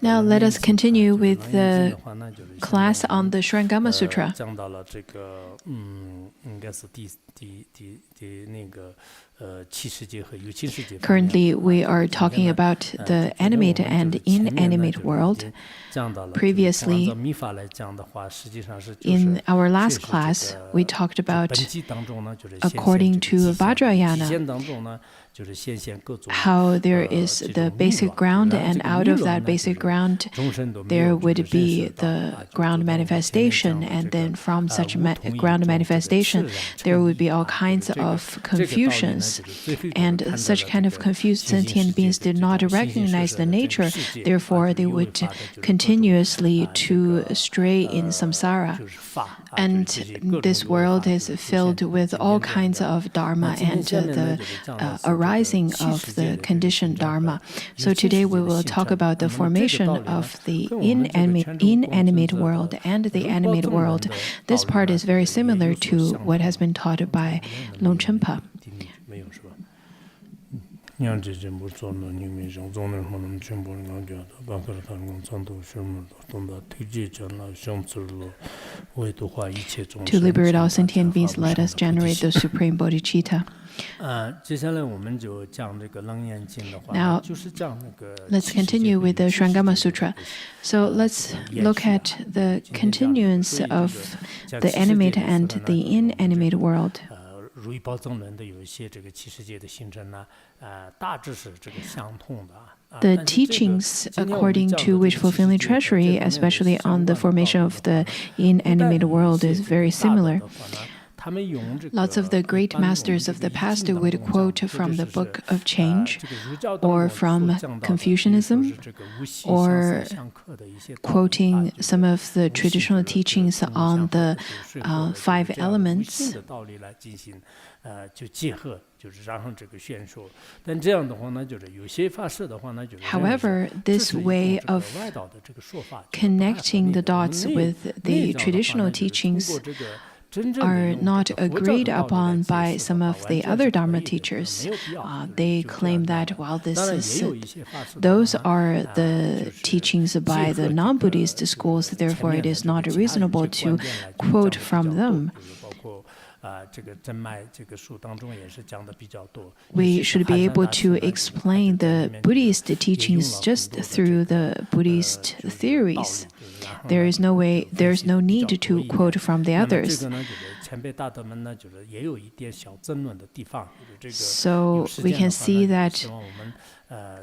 Now let us continue with the class on the Shurangama Sutra. Currently, we are talking about the animate and inanimate world. Previously, in our last class, we talked about, according to Vajrayana, how there is the basic ground, and out of that basic ground, there would be the ground manifestation, and then from such ground manifestation, there would be all kinds of confusions. And such kind of confused sentient beings did not recognize the nature, therefore they would continuously to stray in samsara. And this world is filled with all kinds of Dharma and the arising of the conditioned Dharma. So today we will talk about the formation of the inanimate world and the animate world. This part is very similar to what has been taught by Longchenpa. To liberate all sentient beings, let us generate the supreme bodhicitta. Now, let's continue with the Shurangama Sutra. So let's look at the continuance of the animate and the inanimate world. The teachings according to which fulfilling treasury, especially on the formation of the inanimate world, is very similar. Lots of the great masters of the past would quote from the Book of Change, or from Confucianism, or quoting some of the traditional teachings on the 5 elements. However, this way of connecting the dots with the traditional teachings are not agreed upon by some of the other Dharma teachers. They claim that, while those are the teachings by the non-Buddhist schools, therefore it is not reasonable to quote from them. We should be able to explain the Buddhist teachings just through the Buddhist theories. There is no need to quote from the others. So we can see that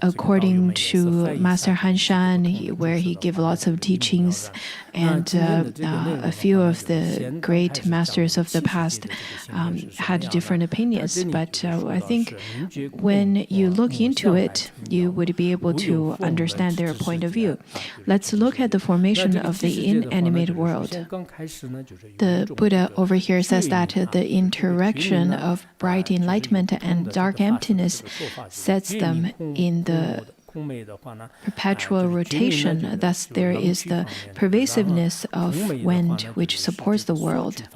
according to Master Han Shan, where he gave lots of teachings, and a few of the great masters of the past had different opinions. But I think when you look into it, you would be able to understand their point of view. Let's look at the formation of the inanimate world. The Buddha over here says that the interaction of bright enlightenment and dark emptiness sets them in the perpetual rotation. Thus, there is the pervasiveness of wind which supports the world.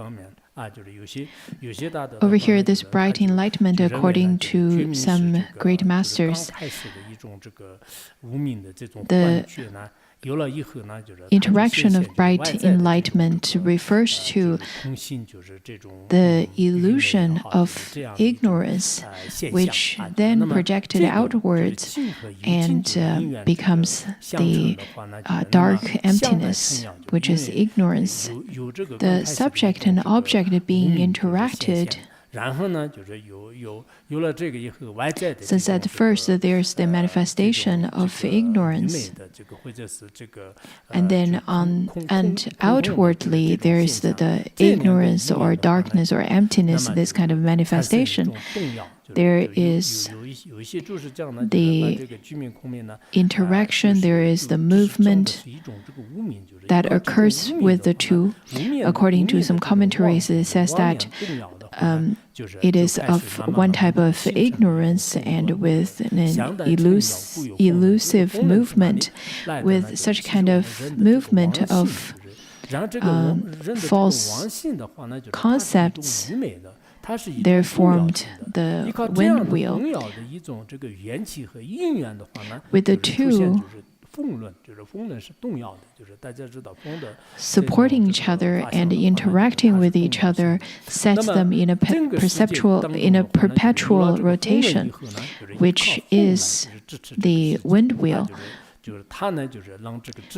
Over here, this bright enlightenment, according to some great masters, the interaction of bright enlightenment refers to the illusion of ignorance, which then projected outwards and becomes the dark emptiness, which is ignorance. The subject and object being interacted. Since at first there's the manifestation of ignorance, and then outwardly there is the ignorance or darkness or emptiness, this kind of manifestation. There is the interaction, there is the movement that occurs with the two. According to some commentaries, it says that it is of one type of ignorance and with an elusive movement. With such kind of movement of false concepts, there formed the wind wheel. With the two supporting each other and interacting with each other sets them in a perpetual rotation, which is the wind wheel.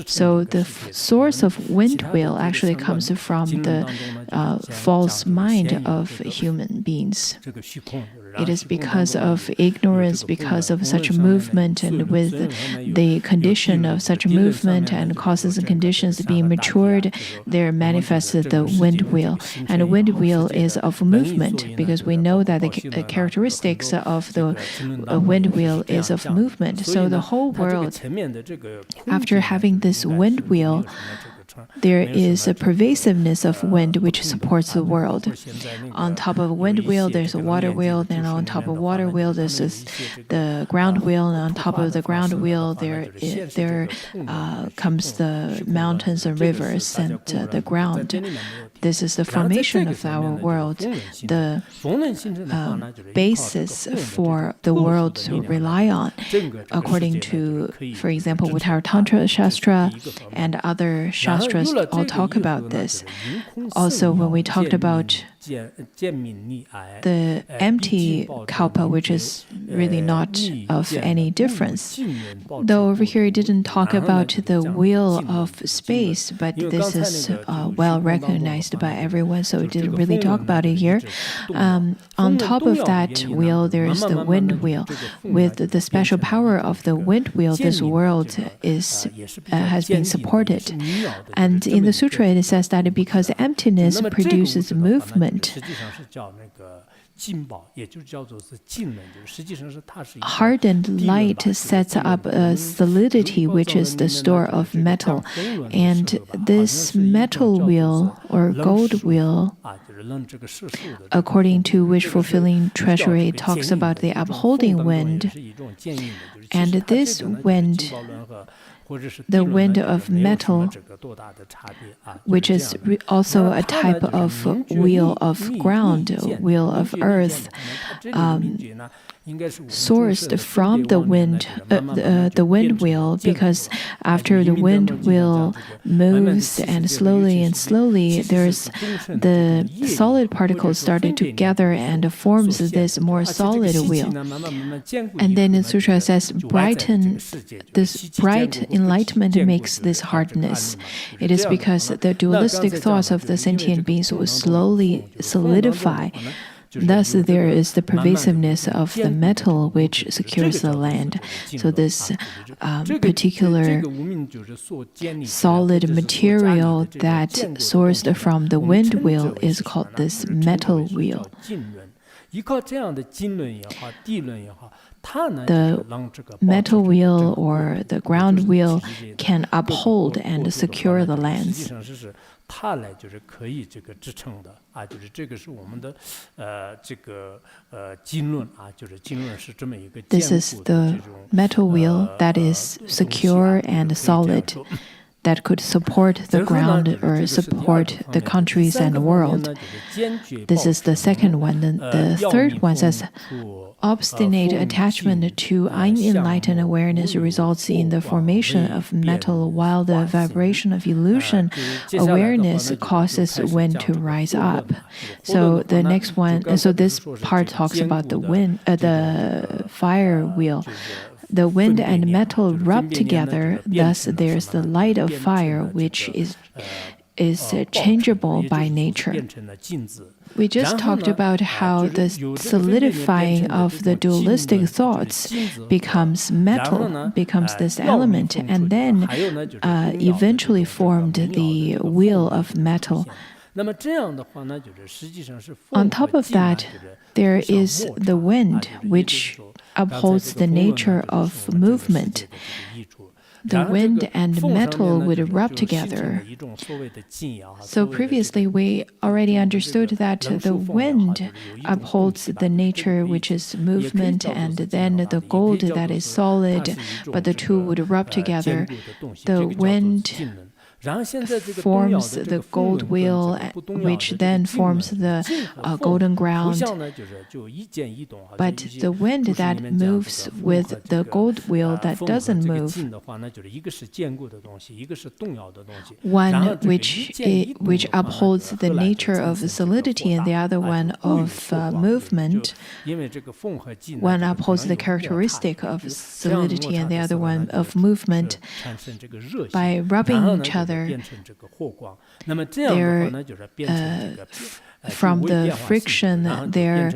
So the source of wind wheel actually comes from the false mind of human beings. It is because of ignorance, because of such a movement, and with the condition of such a movement and causes and conditions being matured, there manifested the wind wheel. And the wind wheel is of movement, because we know that the characteristics of the wind wheel is of movement. So the whole world, after having this wind wheel, there is a pervasiveness of wind which supports the world. On top of a wind wheel, there's a water wheel. Then on top of water wheel, this is the ground wheel. And on top of the ground wheel, there comes the mountains and rivers and the ground. This is the formation of our world, the basis for the world to rely on, according to, for example, with our Tantra Shastra and other Shastras all talk about this. Also, when we talked about the empty kalpa, which is really not of any difference. Though over here it didn't talk about the wheel of space, but this is well recognized by everyone, so it didn't really talk about it here. On top of that wheel, there is the wind wheel. With the special power of the wind wheel, this world has been supported. And in the sutra, it says that because emptiness produces movement, hardened light sets up a solidity, which is the store of metal. And this metal wheel or gold wheel, according to which fulfilling treasury talks about the upholding wind. And this wind, the wind of metal, which is also a type of wheel of ground, wheel of earth, sourced from the wind wheel, because after the wind wheel moves and slowly, there's the solid particles started to gather and forms this more solid wheel. And then the sutra says, this bright enlightenment makes this hardness. It is because the dualistic thoughts of the sentient beings will slowly solidify. Thus, there is the pervasiveness of the metal which secures the land. So this particular solid material that sourced from the wind wheel is called this metal wheel. The metal wheel or the ground wheel can uphold and secure the lands. This is the metal wheel that is secure and solid, that could support the ground or support the countries and the world. This is the second one. Then the third one says, obstinate attachment to unenlightened awareness results in the formation of metal, while the vibration of illusion awareness causes wind to rise up. So the next one, so this part talks about the fire wheel. The wind and metal rub together, thus there's the light of fire, which is changeable by nature. We just talked about how the solidifying of the dualistic thoughts becomes metal, becomes this element, and then eventually formed the wheel of metal. On top of that, there is the wind, which upholds the nature of movement. The wind and metal would rub together. So previously we already understood that the wind upholds the nature which is movement, and then the gold that is solid, but the two would rub together. The wind forms the gold wheel, which then forms the golden ground. But the wind that moves with the gold wheel that doesn't move, one which upholds the nature of solidity and the other one of movement, one upholds the characteristic of solidity and the other one of movement. By rubbing each other, from the friction there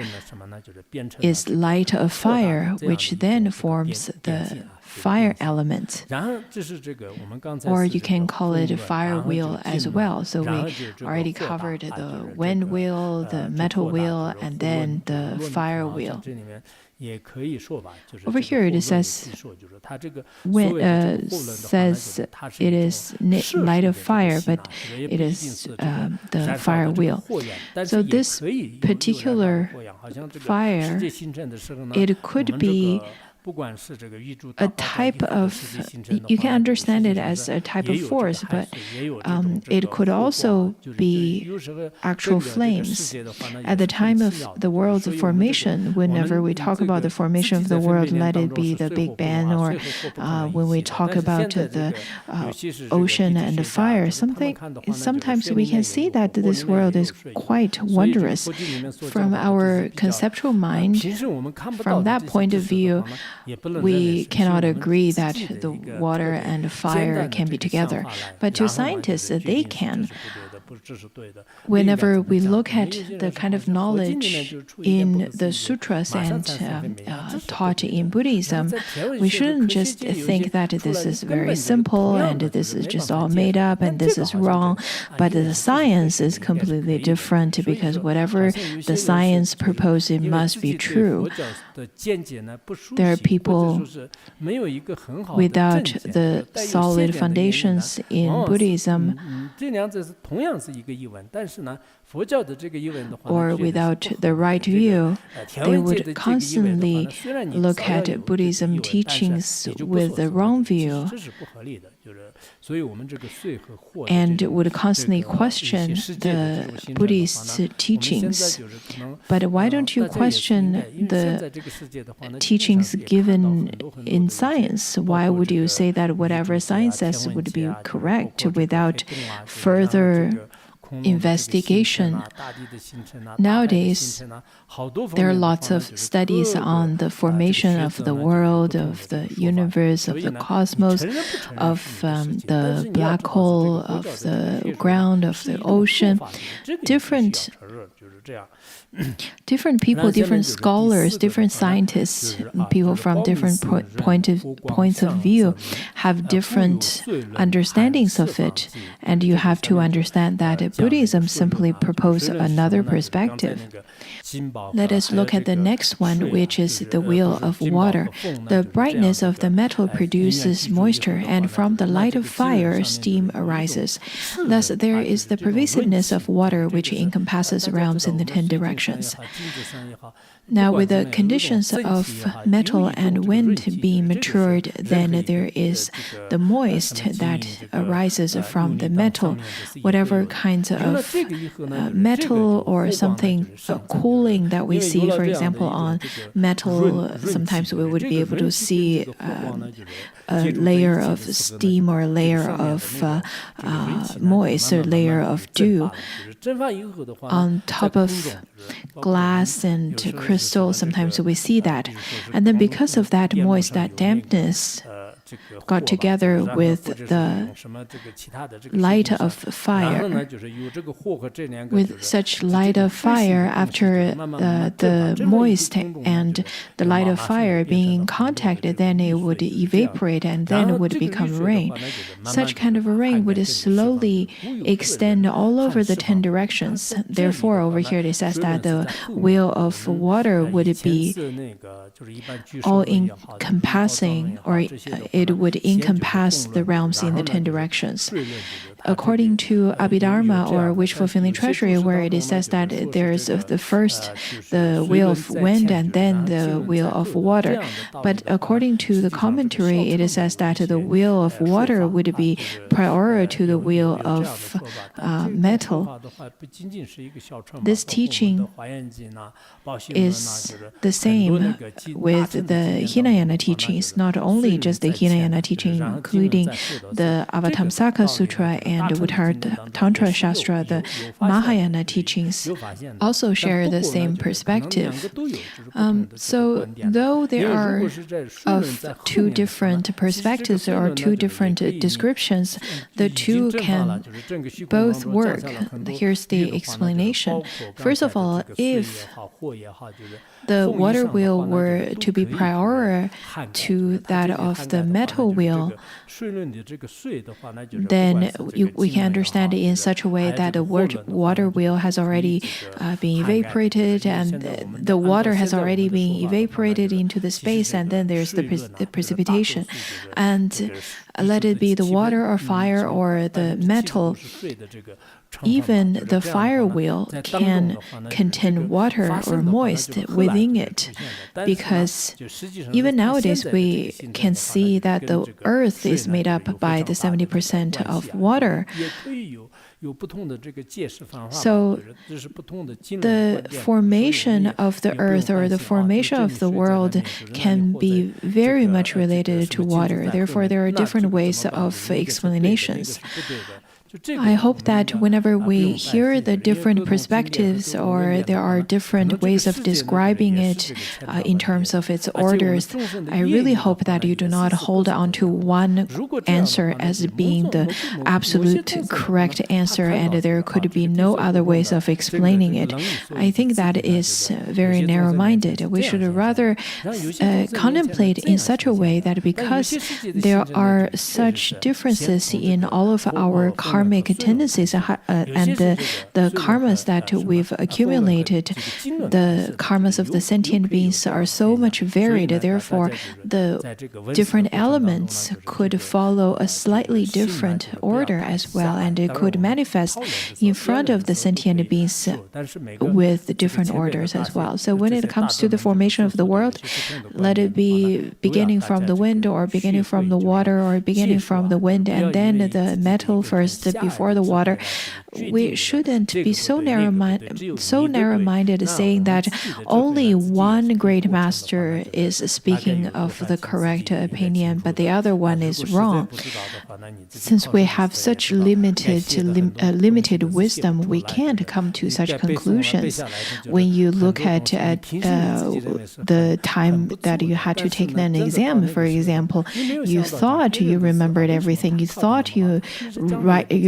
is light of fire, which then forms the fire element. Or you can call it a fire wheel as well. So we already covered the wind wheel, the metal wheel, and then the fire wheel. Over here it says it is light of fire, but it is the fire wheel. So this particular fire, it could be a type of, you can understand it as a type of force, but it could also be actual flames. At the time of the world's formation, whenever we talk about the formation of the world, let it be the Big Bang, or when we talk about the ocean and the fire, sometimes we can see that this world is quite wondrous. From our conceptual mind, from that point of view, we cannot agree that the water and fire can be together. But to scientists, they can. Whenever we look at the kind of knowledge in the sutras and taught in Buddhism, we shouldn't just think that this is very simple and this is just all made up and this is wrong. But the science is completely different, because whatever the science proposes must be true. There are people without the solid foundations in Buddhism, or without the right view, they would constantly look at Buddhism teachings with the wrong view and would constantly question the Buddhist teachings. But why don't you question the teachings given in science? Why would you say that whatever science says would be correct without further investigation? Nowadays, there are lots of studies on the formation of the world, of the universe, of the cosmos, of the black hole, of the ground, of the ocean. Different people, different scholars, different scientists, people from different points of view have different understandings of it. And you have to understand that Buddhism simply proposes another perspective. Let us look at the next one, which is the wheel of water. The brightness of the metal produces moisture, and from the light of fire, steam arises. Thus, there is the pervasiveness of water, which encompasses realms in the 10 directions. Now, with the conditions of metal and wind being matured, then there is the moist that arises from the metal. Whatever kinds of metal or something cooling that we see, for example, on metal, sometimes we would be able to see a layer of steam or a layer of moist, or a layer of dew on top of glass and crystal. Sometimes we see that. And then because of that moist, that dampness got together with the light of fire. With such light of fire, after the moist and the light of fire being in contact, then it would evaporate and then it would become rain. Such kind of a rain would slowly extend all over the 10 directions. Therefore, over here it says that the wheel of water would be all-encompassing, or it would encompass the realms in the 10 directions. according to Abhidharma or wish-fulfilling treasury, where it says that there's the first the wheel of wind and then the wheel of water. But according to the commentary, it says that the wheel of water would be prior to the wheel of metal. This teaching is the same with the Hinayana teachings, not only just the Hinayana teaching, including the Avatamsaka Sutra and Uttara Tantra Shastra, the Mahayana teachings also share the same perspective. So though there are of two different perspectives or two different descriptions, the two can both work. Here's the explanation. First of all, if the water wheel were to be prior to that of the metal wheel, then we can understand it in such a way that the water wheel has already been evaporated, and the water has already been evaporated into the space, and then there's the precipitation. And let it be the water or fire or the metal, even the fire wheel can contain water or moist within it, because even nowadays we can see that the earth is made up by the 70% of water. So the formation of the earth or the formation of the world can be very much related to water. Therefore, there are different ways of explanations. I hope that whenever we hear the different perspectives or there are different ways of describing it in terms of its orders, I really hope that you do not hold on to one answer as being the absolute correct answer and there could be no other ways of explaining it. I think that is very narrow-minded. We should rather contemplate in such a way that because there are such differences in all of our karmic tendencies and the karmas that we've accumulated, the karmas of the sentient beings are so much varied. Therefore, the different elements could follow a slightly different order as well, and it could manifest in front of the sentient beings with different orders as well. So when it comes to the formation of the world, let it be beginning from the wind or beginning from the water or beginning from the wind and then the metal first before the water. We shouldn't be so narrow-minded saying that only one great master is speaking of the correct opinion, but the other one is wrong. Since we have such limited wisdom, we can't come to such conclusions. When you look at the time that you had to take an exam, for example, you thought you remembered everything. You thought you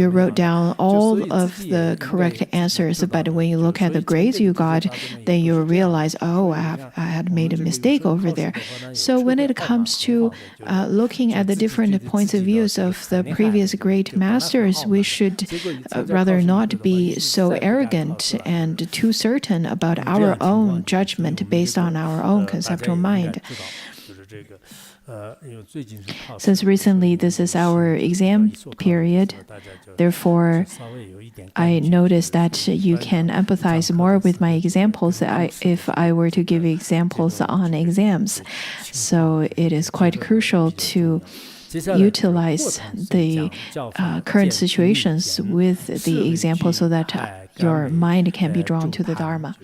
wrote down all of the correct answers, but when you look at the grades you got, then you realize, oh, I had made a mistake over there. So when it comes to looking at the different points of views of the previous great masters, we should rather not be so arrogant and too certain about our own judgment based on our own conceptual mind. Since recently this is our exam period, therefore I noticed that you can empathize more with my examples if I were to give examples on exams. So it is quite crucial to utilize the current situations with the example so that your mind can be drawn to the Dharma.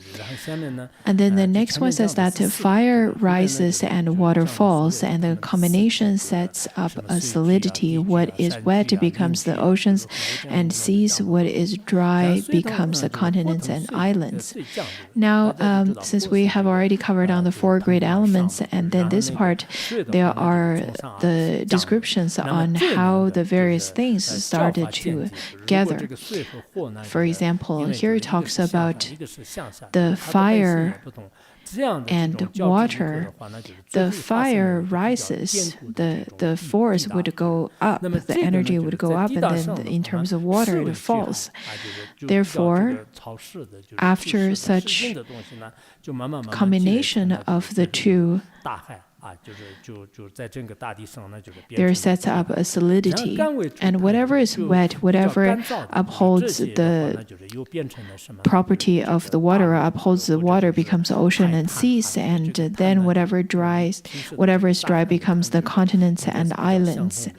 And then the next one says that fire rises and water falls, and the combination sets up a solidity. What is wet becomes the oceans and seas. What is dry becomes the continents and islands. Now, since we have already covered on the four great elements, and then this part, there are the descriptions on how the various things started to gather. For example, here it talks about the fire and water. The fire rises, the force would go up, the energy would go up, and then in terms of water, it falls. Therefore, after such combination of the two, there sets up a solidity. And whatever is wet, whatever upholds the property of the water, upholds the water, becomes ocean and seas, and then whatever is dry becomes the continents and islands.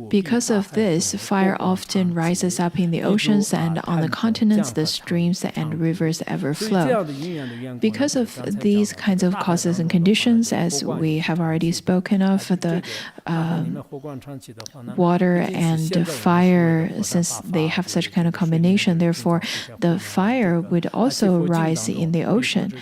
Because of this, fire often rises up in the oceans, and on the continents the streams and rivers ever flow. Because of these kinds of causes and conditions, as we have already spoken of, the water and fire, since they have such kind of combination, therefore the fire would also rise in the ocean,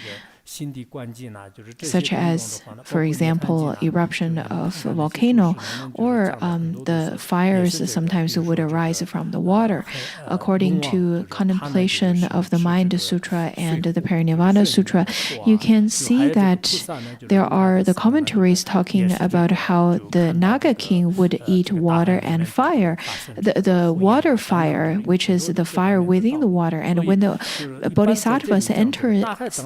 such as, for example, eruption of a volcano, or the fires sometimes would arise from the water. According to Contemplation of the Mind Sutra and the Parinirvana Sutra, you can see that there are the commentaries talking about how the Naga king would eat water and fire, the water fire, which is the fire within the water. And when the bodhisattvas enter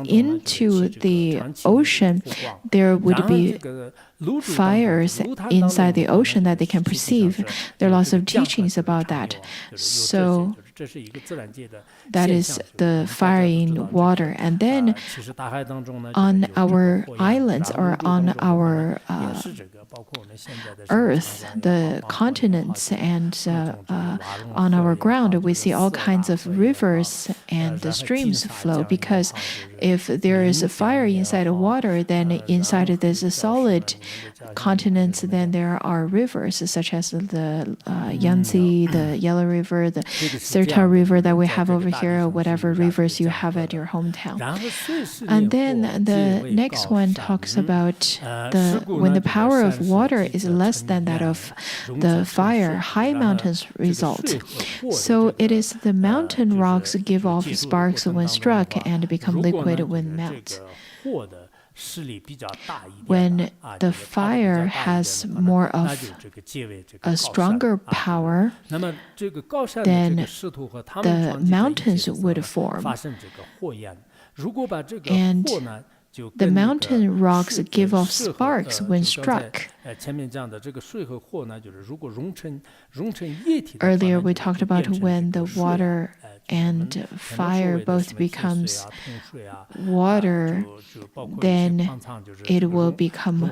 into the ocean, there would be fires inside the ocean that they can perceive. There are lots of teachings about that. So that is the fire in water. And then on our islands, or on our earth, the continents, and on our ground, we see all kinds of rivers and the streams flow, because if there is a fire inside of water, then inside there's a solid continents, then there are rivers such as the Yangtze, the Yellow River, the Sirta River that we have over here, or whatever rivers you have at your hometown. And then the next one talks about when the power of water is less than that of the fire, high mountains result. So it is the mountain rocks give off sparks when struck and become liquid when melt. When the fire has more of a stronger power, then the mountains would form. And the mountain rocks give off sparks when struck. Earlier we talked about when the water and fire both becomes water, then it will become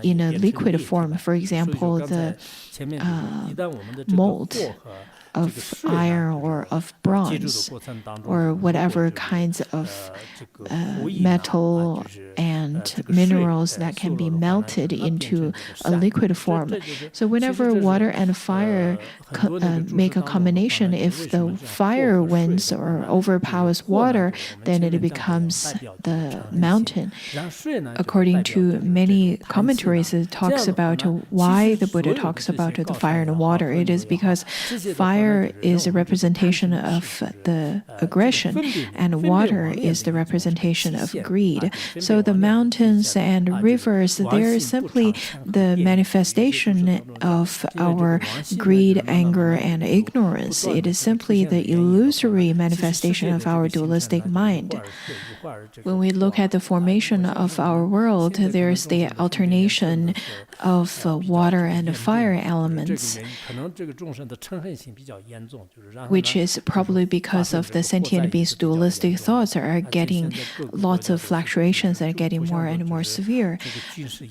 in a liquid form. For example, the mold of iron or of bronze, or whatever kinds of metal and minerals that can be melted into a liquid form. So whenever water and fire make a combination, if the fire wins or overpowers water, then it becomes the mountain. According to many commentaries, it talks about why the Buddha talks about the fire and water. It is because fire is a representation of the aggression, and water is the representation of greed. So the mountains and rivers, they're simply the manifestation of our greed, anger, and ignorance. It is simply the illusory manifestation of our dualistic mind. When we look at the formation of our world, there's the alternation of water and fire elements, which is probably because of the sentient beings' dualistic thoughts are getting lots of fluctuations, are getting more and more severe.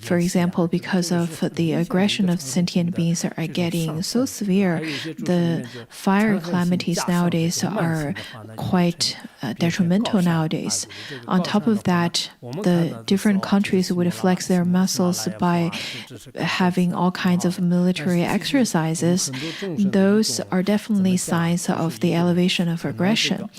For example, because of the aggression of sentient beings are getting so severe, the fire calamities nowadays are quite detrimental nowadays. On top of that, the different countries would flex their muscles by having all kinds of military exercises. Those are definitely signs of the elevation of aggression.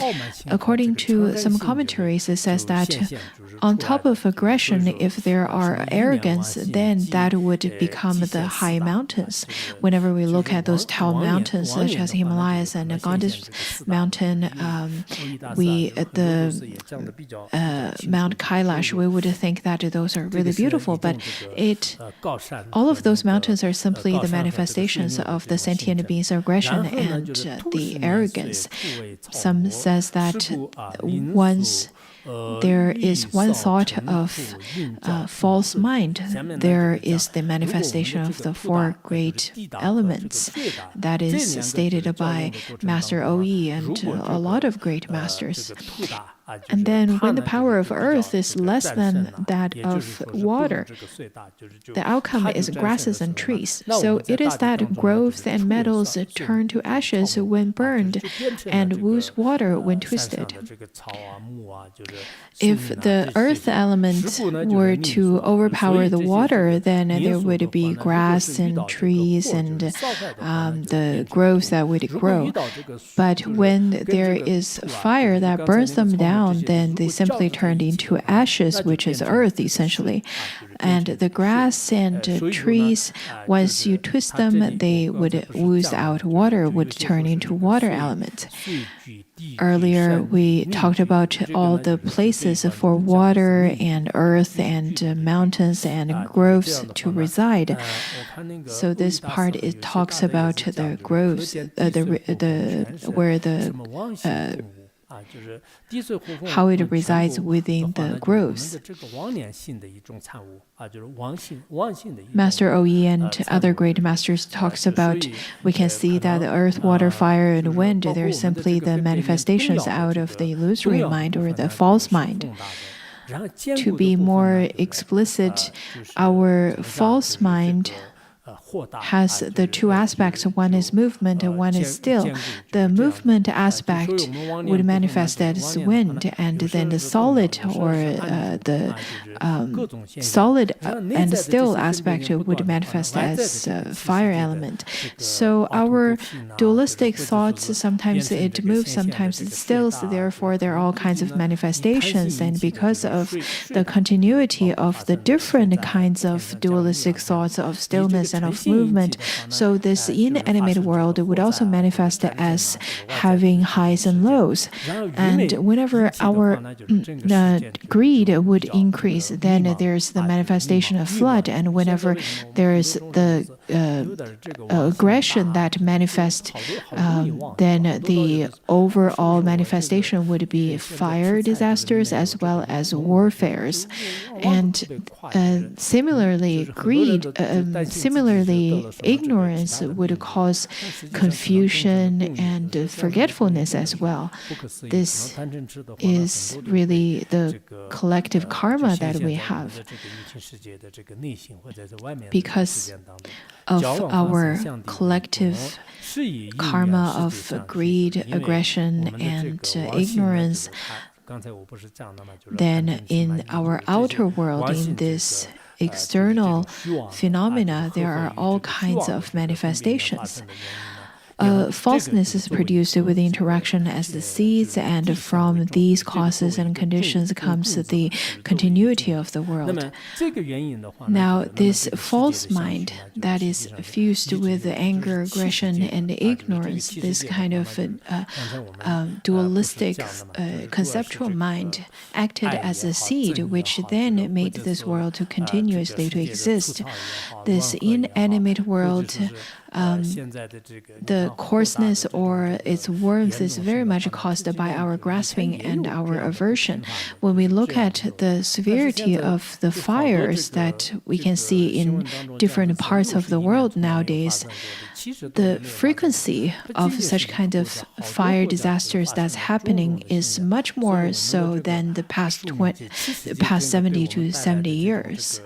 According to some commentaries, it says that on top of aggression, if there are arrogance, then that would become the high mountains. Whenever we look at those tall mountains, such as Himalayas and the Ganges mountain, Mount Kailash, we would think that those are really beautiful, but all of those mountains are simply the manifestations of the sentient beings' aggression and the arrogance. Some says that once there is one thought of false mind. There is the manifestation of the four great elements that is stated by Master O.E. and a lot of great masters. And then when the power of earth is less than that of water, the outcome is grasses and trees. So it is that growths and metals turn to ashes when burned and lose water when twisted. If the earth element were to overpower the water, then there would be grass and trees and the growth that would grow. But when there is fire that burns them down, then they simply turned into ashes, which is earth essentially. And the grass and trees, once you twist them, they would ooze out water, would turn into water element. Earlier, we talked about all the places for water and earth and mountains and groves to reside. So this part it talks about the groves, where the how it resides within the groves. Master O.E. and other great masters talks about, we can see that the earth, water, fire, and wind, they're simply the manifestations out of the illusory mind or the false mind. To be more explicit, our false mind has the two aspects. One is movement and one is still. The movement aspect would manifest as wind, and then the solid or the solid and still aspect would manifest as fire element. So our dualistic thoughts, sometimes it moves, sometimes it stills. Therefore, there are all kinds of manifestations, and because of the continuity of the different kinds of dualistic thoughts of stillness and of movement, so this inanimate world would also manifest as having highs and lows. And whenever our greed would increase, then there's the manifestation of flood. And whenever there is the aggression that manifests, then the overall manifestation would be fire disasters as well as warfares. And similarly, ignorance would cause confusion and forgetfulness as well. This is really the collective karma that we have because of our collective karma of greed, aggression, and ignorance. Then in our outer world, in this external phenomena, there are all kinds of manifestations. Falseness is produced with the interaction as the seeds, and from these causes and conditions comes the continuity of the world. Now, this false mind that is fused with anger, aggression, and ignorance, this kind of dualistic conceptual mind acted as a seed, which then made this world to continuously to exist. This inanimate world, the coarseness or its warmth is very much caused by our grasping and our aversion. When we look at the severity of the fires that we can see in different parts of the world nowadays, the frequency of such kind of fire disasters that's happening is much more so than the past 70 to 70 years.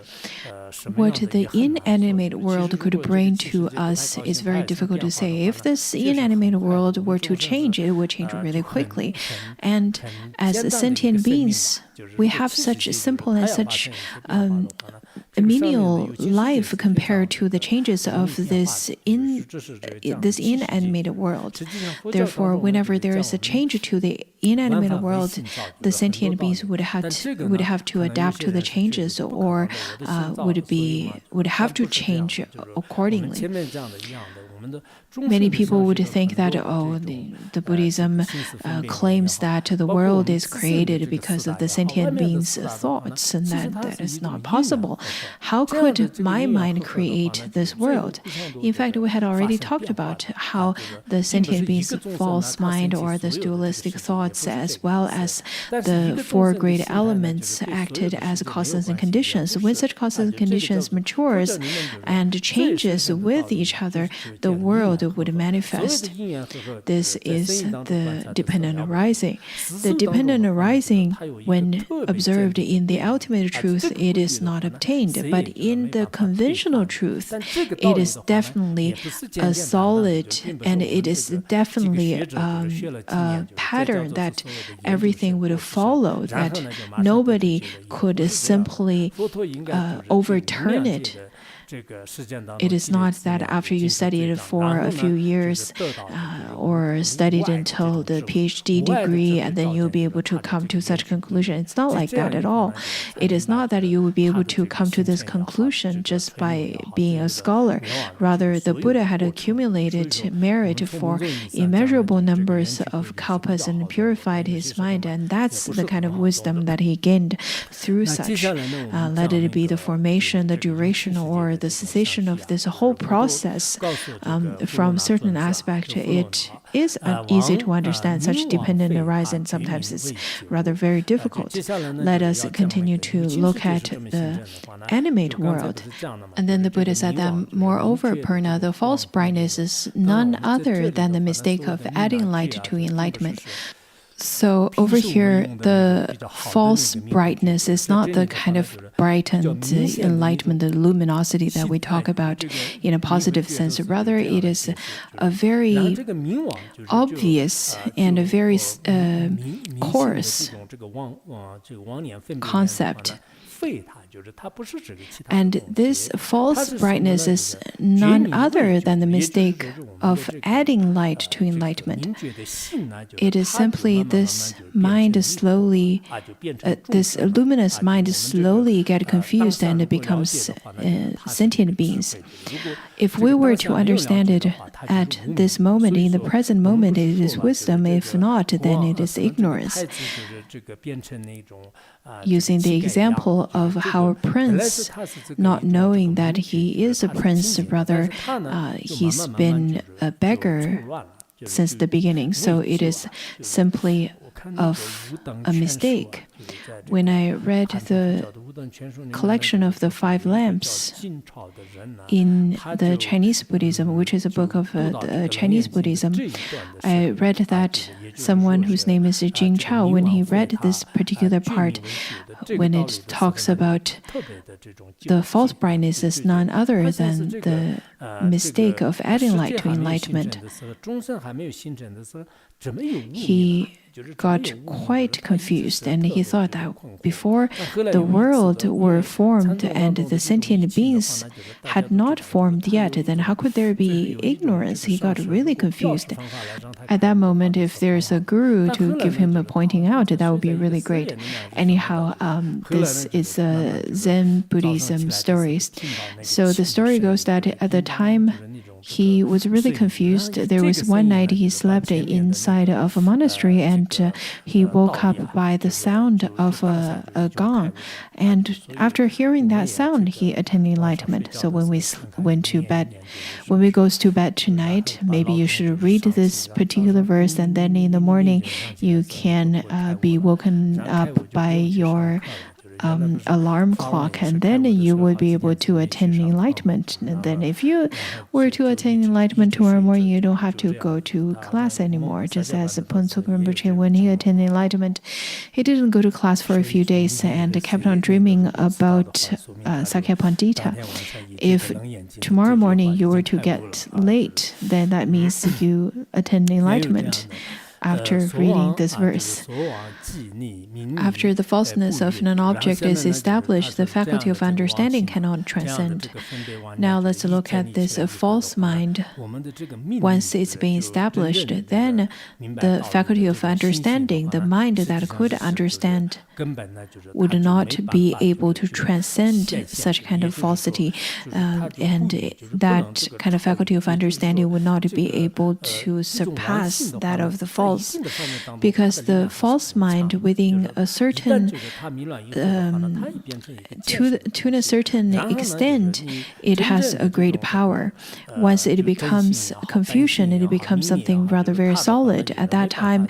What the inanimate world could bring to us is very difficult to say. If this inanimate world were to change, it would change really quickly. And as sentient beings, we have such simple and such menial life compared to the changes of this inanimate world. Therefore, whenever there is a change to the inanimate world, the sentient beings would have to adapt to the changes, or would have to change accordingly. Many people would think that, the Buddhism claims that the world is created because of the sentient beings' thoughts, and that is not possible. How could my mind create this world? In fact, we had already talked about how the sentient beings' false mind or the dualistic thoughts, as well as the four great elements, acted as causes and conditions. When such causes and conditions matures and changes with each other, the world would manifest. This is the dependent arising. The dependent arising, when observed in the ultimate truth, it is not obtained. But in the conventional truth, it is definitely a solid, and it is definitely a pattern that everything would follow, that nobody could simply overturn it. It is not that after you study it for a few years or studied until the PhD degree and then you'll be able to come to such conclusion. It's not like that at all. It is not that you will be able to come to this conclusion just by being a scholar. Rather, the Buddha had accumulated merit for immeasurable numbers of kalpas and purified his mind, and that's the kind of wisdom that he gained through such. Let it be the formation, the duration, or the cessation of this whole process. From certain aspect, it is easy to understand such dependent arise, and sometimes it's rather very difficult. Let us continue to look at the animate world. And then the Buddha said that, moreover, Purna, the false brightness is none other than the mistake of adding light to enlightenment. So over here, the false brightness is not the kind of brightened enlightenment, the luminosity that we talk about in a positive sense. Rather, it is a very obvious and a very coarse concept. And this false brightness is none other than the mistake of adding light to enlightenment. It is simply this mind slowly, this luminous mind slowly get confused and it becomes sentient beings. If we were to understand it at this moment, in the present moment, it is wisdom. If not, then it is ignorance. Using the example of how a prince, not knowing that he is a prince, rather he's been a beggar since the beginning. So it is simply of a mistake. When I read the collection of the 5 lamps in the Chinese Buddhism, which is a book of Chinese Buddhism, I read that someone whose name is Jing Chao, when he read this particular part, when it talks about the false brightness is none other than the mistake of adding light to enlightenment, he got quite confused, and he thought that before the world were formed and the sentient beings had not formed yet, then how could there be ignorance? He got really confused. At that moment, if there's a guru to give him a pointing out, that would be really great. Anyhow, this is a Zen Buddhism stories. So the story goes that at the time he was really confused. There was one night he slept inside of a monastery, and he woke up by the sound of a gong. And after hearing that sound, he attained enlightenment. So when we goes to bed tonight, maybe you should read this particular verse, and then in the morning you can be woken up by your alarm clock, and then you would be able to attain enlightenment. And then if you were to attain enlightenment tomorrow morning, you don't have to go to class anymore. Just as Phuntsuk Rinpoche, when he attained enlightenment, he didn't go to class for a few days and kept on dreaming about Sakyapandita. If tomorrow morning you were to get late, then that means you attain enlightenment. after reading this verse. After the falseness of an object is established, the faculty of understanding cannot transcend. Now let's look at this false mind. Once it's been established, then the faculty of understanding, the mind that could understand, would not be able to transcend such kind of falsity, and that kind of faculty of understanding would not be able to surpass that of the false, because the false mind within a certain to a certain extent, it has a great power. Once it becomes confusion, it becomes something rather very solid. At that time,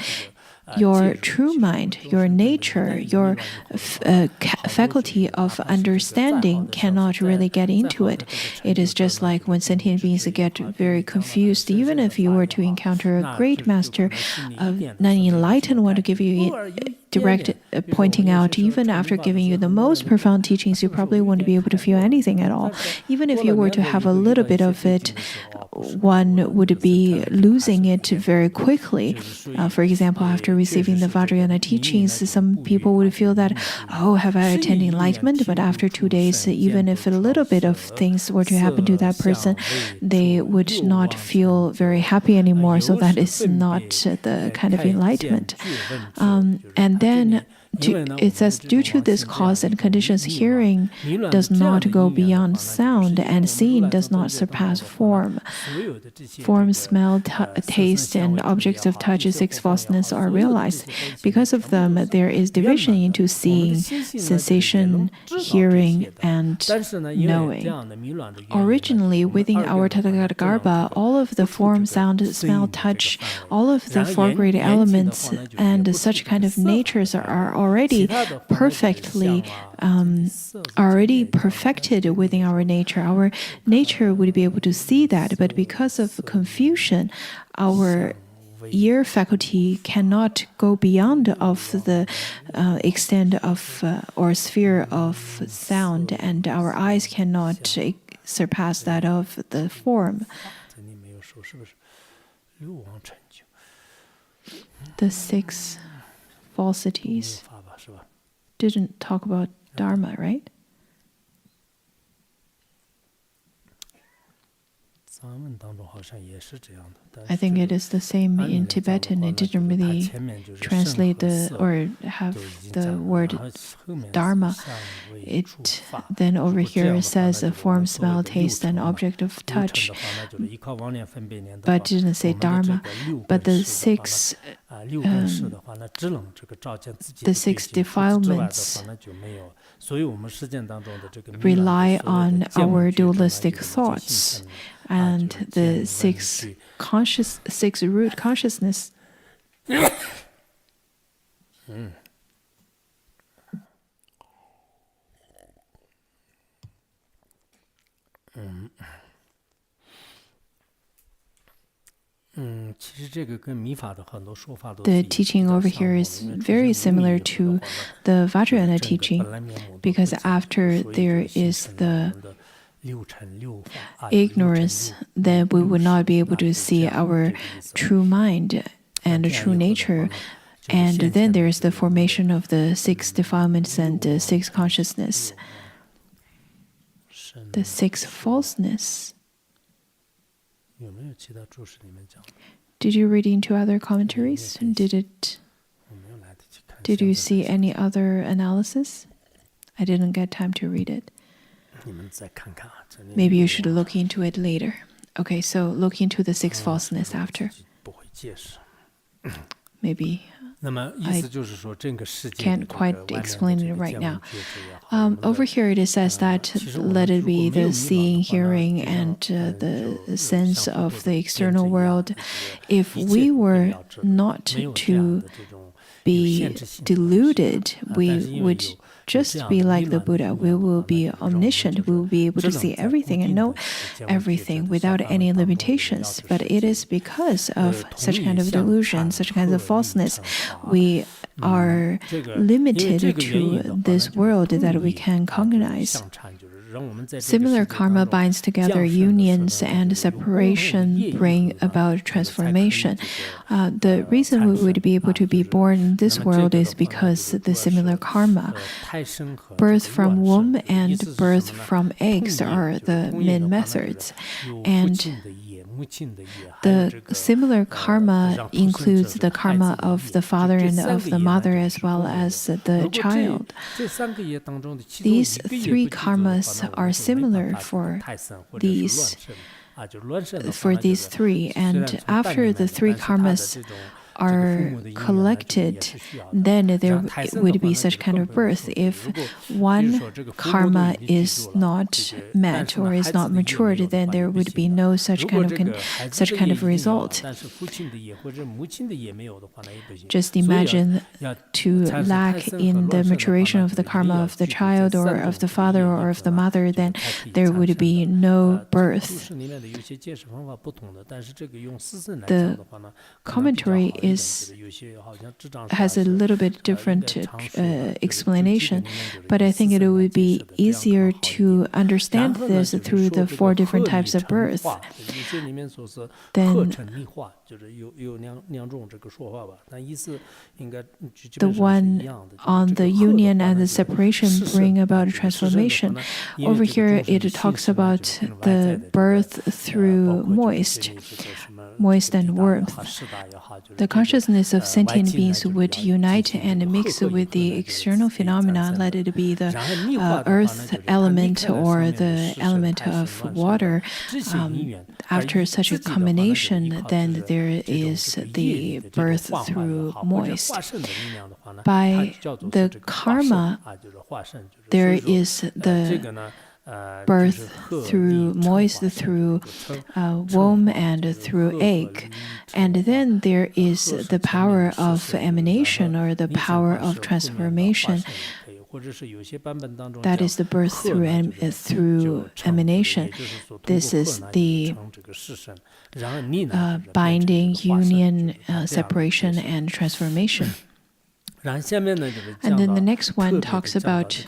your true mind, your nature, your faculty of understanding cannot really get into it. It is just like when sentient beings get very confused. Even if you were to encounter a great master, an enlightened one to give you direct pointing out, even after giving you the most profound teachings, you probably won't be able to feel anything at all. Even if you were to have a little bit of it, one would be losing it very quickly. For example, after receiving the Vajrayana teachings, some people would feel that, oh, have I attained enlightenment? But after 2 days, even if a little bit of things were to happen to that person, they would not feel very happy anymore. So that is not the kind of enlightenment. And then it says, due to this cause and conditions, hearing does not go beyond sound, and seeing does not surpass form. Form, smell, taste, and objects of touch, 6 falsenesses are realized. Because of them, there is division into seeing, sensation, hearing, and knowing. Originally, within our Tathagata all of the form, sound, smell, touch, all of the 4 great elements and such kind of natures are already perfectly already perfected within our nature. Our nature would be able to see that, but because of confusion, our ear faculty cannot go beyond of the extent of or sphere of sound, and our eyes cannot surpass that of the form. The 6 falsities didn't talk about Dharma, right? I think it is the same in Tibetan. It didn't really translate or have the word Dharma. It then over here it says a form, smell, taste, and object of touch, but didn't say Dharma. But the 6 defilements rely on our dualistic thoughts, and the 6 root consciousness The teaching over here is very similar to the Vajrayana teaching, because after there is the ignorance, then we would not be able to see our true mind and true nature. And then there is the formation of the 6 defilements and the 6 consciousness, the 6 falseness. Did you read into other commentaries? Did you see any other analysis? I didn't get time to read it. Maybe you should look into it later. Okay, so look into the 6 falseness after. Maybe I can't quite explain it right now. Over here it says that let it be the seeing, hearing, and the sense of the external world. If we were not to be deluded, we would just be like the Buddha. We will be omniscient. We will be able to see everything and know everything without any limitations. But it is because of such kind of delusion, such kind of falseness, we are limited to this world that we can cognize. Similar karma binds together unions, and separation bring about transformation. The reason we would be able to be born in this world is because the similar karma. Birth from womb and birth from eggs are the main methods. And the similar karma includes the karma of the father and of the mother as well as the child. These three karmas are similar for these three, and after the three karmas are collected, then there would be such kind of birth. If one karma is not met or is not matured, then there would be no such kind of result. Just imagine to lack in the maturation of the karma of the child or of the father or of the mother, then there would be no birth. The commentary has a little bit different explanation, but I think it would be easier to understand this through the four different types of birth. Then the one on the union and the separation bring about transformation. Over here it talks about the birth through moist and warmth. The consciousness of sentient beings would unite and mix with the external phenomena, let it be the earth element or the element of water. After such a combination, then there is the birth through moist. By the karma, there is the birth through moist, through womb, and through egg. And then there is the power of emanation or the power of transformation. That is the birth through emanation. This is the binding, union, separation, and transformation. And then the next one talks about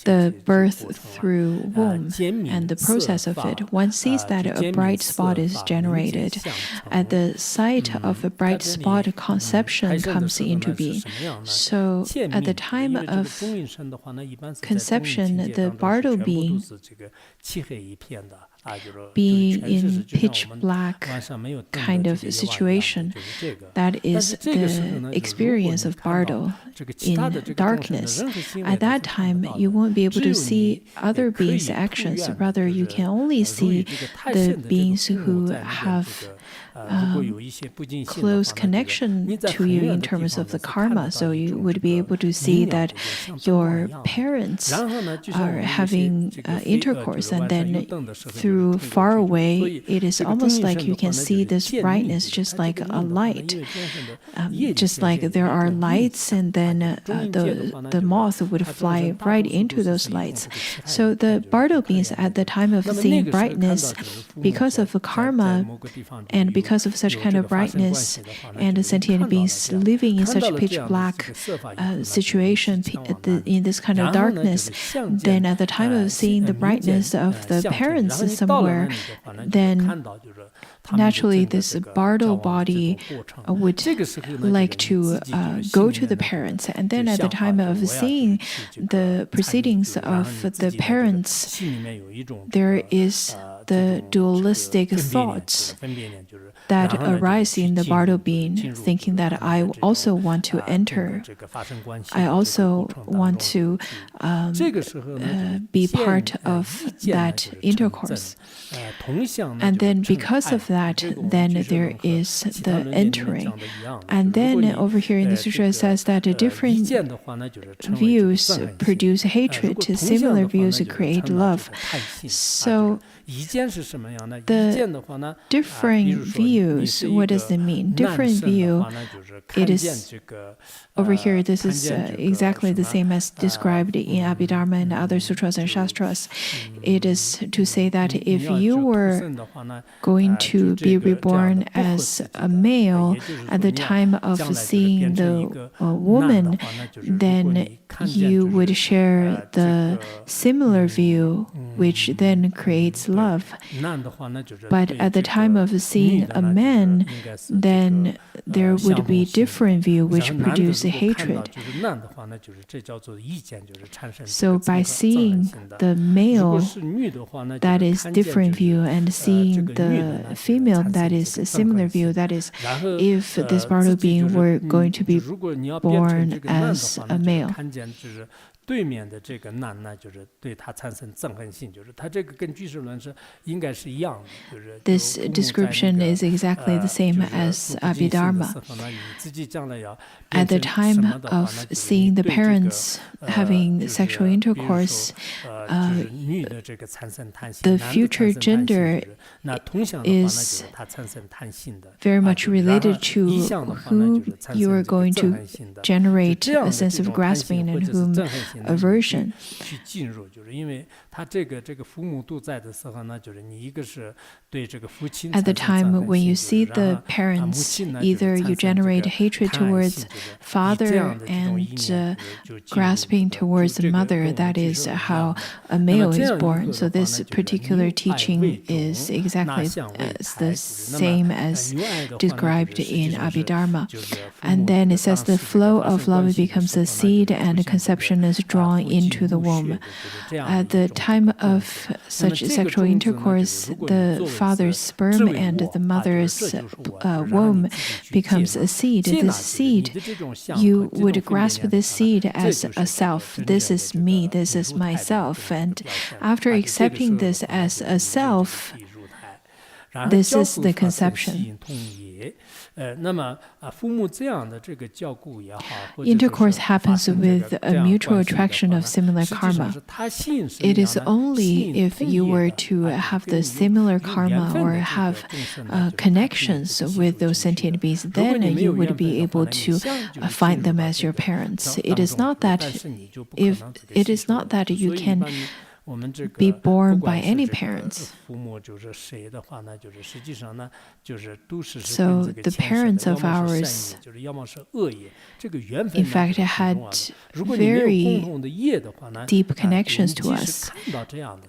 the birth through womb and the process of it. One sees that a bright spot is generated. At the sight of a bright spot, conception comes into being. So at the time of conception, the Bardo being being in pitch black kind of situation. That is the experience of Bardo in darkness. At that time, you won't be able to see other beings' actions. Rather, you can only see the beings who have close connection to you in terms of the karma. So you would be able to see that your parents are having intercourse, and then through far away, it is almost like you can see this brightness just like a light. Just like there are lights, and then the moth would fly right into those lights. So the Bardo beings at the time of seeing brightness, because of the karma and because of such kind of brightness and sentient beings living in such pitch black situation in this kind of darkness, then at the time of seeing the brightness of the parents somewhere, then naturally this Bardo body would like to go to the parents. And then at the time of seeing the proceedings of the parents, there is the dualistic thoughts that arise in the Bardo being, thinking that I also want to enter. I also want to be part of that intercourse. And then because of that, then there is the entering. And then over here in the sutra it says that different views produce hatred, similar views create love. So the differing views, what does it mean? Different view, it is, over here, this is exactly the same as described in Abhidharma and other sutras and shastras. It is to say that if you were going to be reborn as a male at the time of seeing the woman, then you would share the similar view, which then creates love. But at the time of seeing a man, then there would be different view which produce hatred. So by seeing the male, that is different view, and seeing the female, that is a similar view, that is, if this Bardo being were going to be born as a male. This description is exactly the same as Abhidharma. At the time of seeing the parents having sexual intercourse, the future gender is very much related to who you are going to generate a sense of grasping and whom aversion. At the time when you see the parents, either you generate hatred towards father and grasping towards the mother. That is how a male is born. So this particular teaching is exactly the same as described in Abhidharma. And then it says the flow of love becomes a seed and conception is drawn into the womb. At the time of such sexual intercourse, the father's sperm and the mother's womb becomes a seed. This seed, you would grasp this seed as a self. This is me, this is myself. And after accepting this as a self, this is the conception. Intercourse happens with a mutual attraction of similar karma. It is only if you were to have the similar karma or have connections with those sentient beings, then you would be able to find them as your parents. It is not that you can be born by any parents. So the parents of ours, in fact, had very deep connections to us.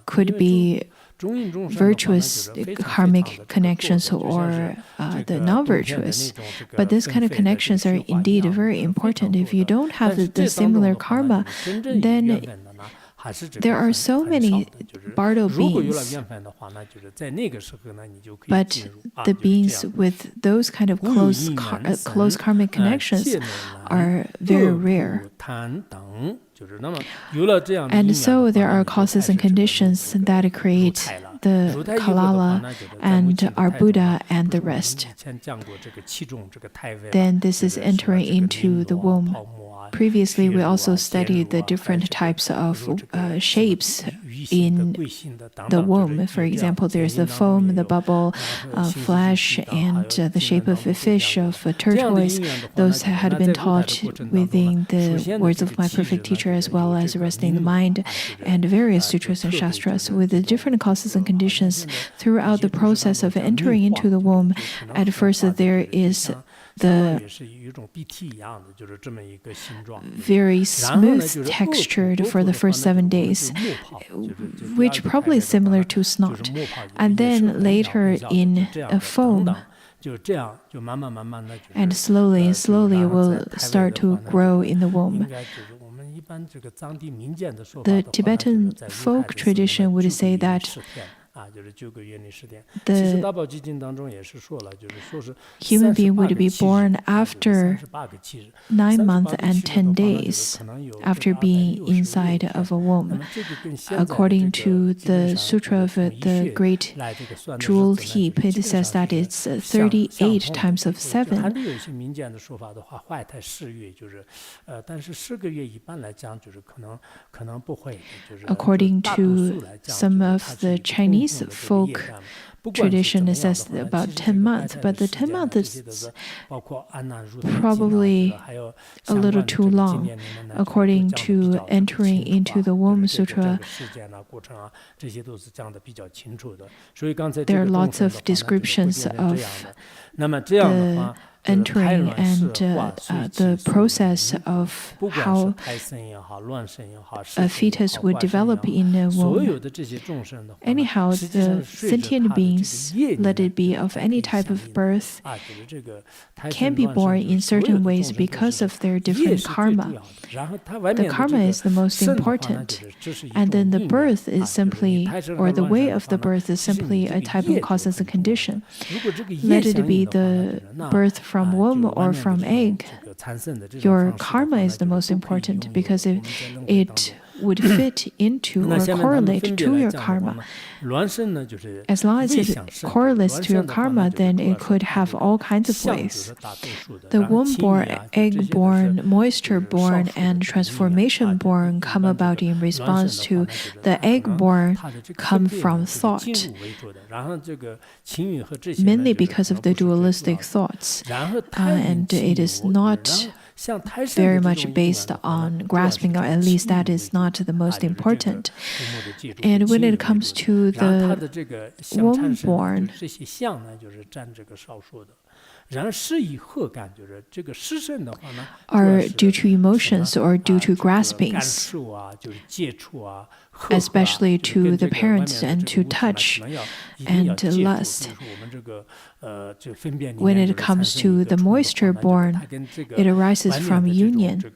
Could be virtuous karmic connections or the non-virtuous. But these kind of connections are indeed very important. If you don't have the similar karma, then there are so many Bardo beings, but the beings with those kind of close karmic connections are very rare. And so there are causes and conditions that create the Kalala and our Buddha and the rest. Then this is entering into the womb. Previously, we also studied the different types of shapes in the womb. For example, there's the foam, the bubble, flesh, and the shape of a fish, of a turquoise. Those had been taught within the words of my perfect teacher, as well as resting the mind, and various sutras and shastras. With the different causes and conditions throughout the process of entering into the womb, at first there is the very smooth textured for the first 7 days, which probably is similar to snot. And then later in a foam, and slowly will start to grow in the womb. The Tibetan folk tradition would say that the human being would be born after 9 months and 10 days after being inside of a womb. According to the Sutra of the Great Jewel Heap, it says that it's 38 times of 7. According to some of the Chinese folk tradition, it says about 10 months, but the 10 months is probably a little too long. According to entering into the womb sutra, there are lots of descriptions of the entering and the process of how a fetus would develop in a womb. Anyhow, the sentient beings, let it be of any type of birth, can be born in certain ways because of their different karma. The karma is the most important, and then the birth is simply, or the way of the birth is simply a type of causes and condition. Let it be the birth from womb or from egg, your karma is the most important because it would fit into or correlate to your karma. As long as it correlates to your karma, then it could have all kinds of ways. The womb-born, egg-born, moisture-born, and transformation-born come about in response to the egg-born come from thought, mainly because of the dualistic thoughts, and it is not very much based on grasping, or at least that is not the most important. And when it comes to the womb-born, are due to emotions or due to graspings, especially to the parents and to touch and to lust. When it comes to the moisture-born, it arises from union,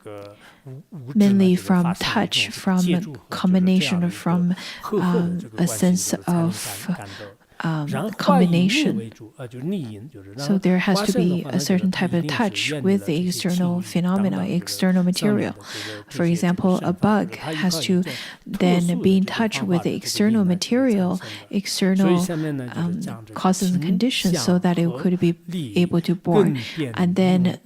mainly from touch, from a combination, from a sense of combination. So there has to be a certain type of touch with the external phenomena, external material. For example, a bug has to then be in touch with the external material, external causes and conditions, so that it could be able to born. And then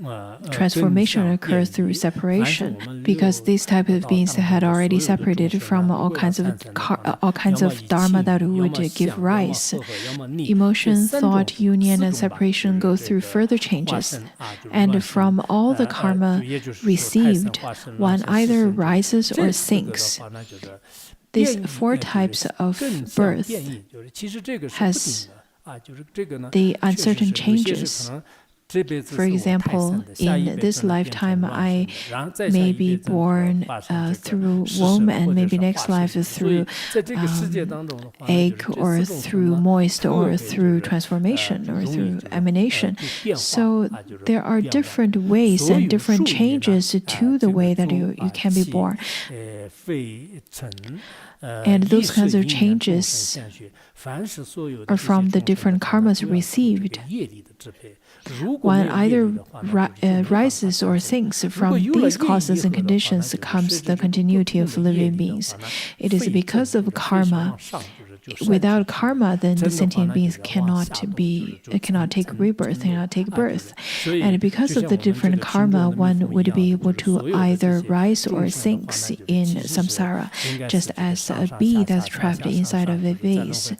transformation occurs through separation, because these type of beings had already separated from all kinds of dharma that would give rise. Emotion, thought, union, and separation go through further changes, and from all the karma received, one either rises or sinks. These four types of birth has the uncertain changes. For example, in this lifetime, I may be born through womb, and maybe next life is through egg, or through moist, or through transformation, or through emanation. So there are different ways and different changes to the way that you can be born. And those kinds of changes are from the different karmas received. One either rises or sinks. From these causes and conditions comes the continuity of living beings. It is because of karma. Without karma, then the sentient beings cannot take rebirth, cannot take birth. And because of the different karma, one would be able to either rise or sinks in samsara, just as a bee that's trapped inside of a vase.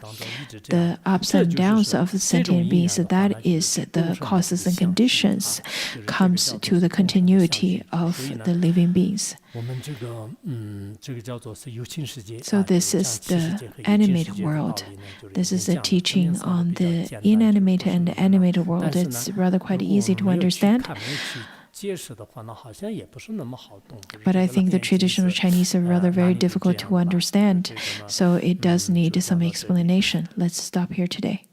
The ups and downs of the sentient beings, that is the causes and conditions, comes to the continuity of the living beings. So this is the animate world. This is a teaching on the inanimate and animate world. It's rather quite easy to understand. But I think the traditional Chinese are rather very difficult to understand, so it does need some explanation. Let's stop here today.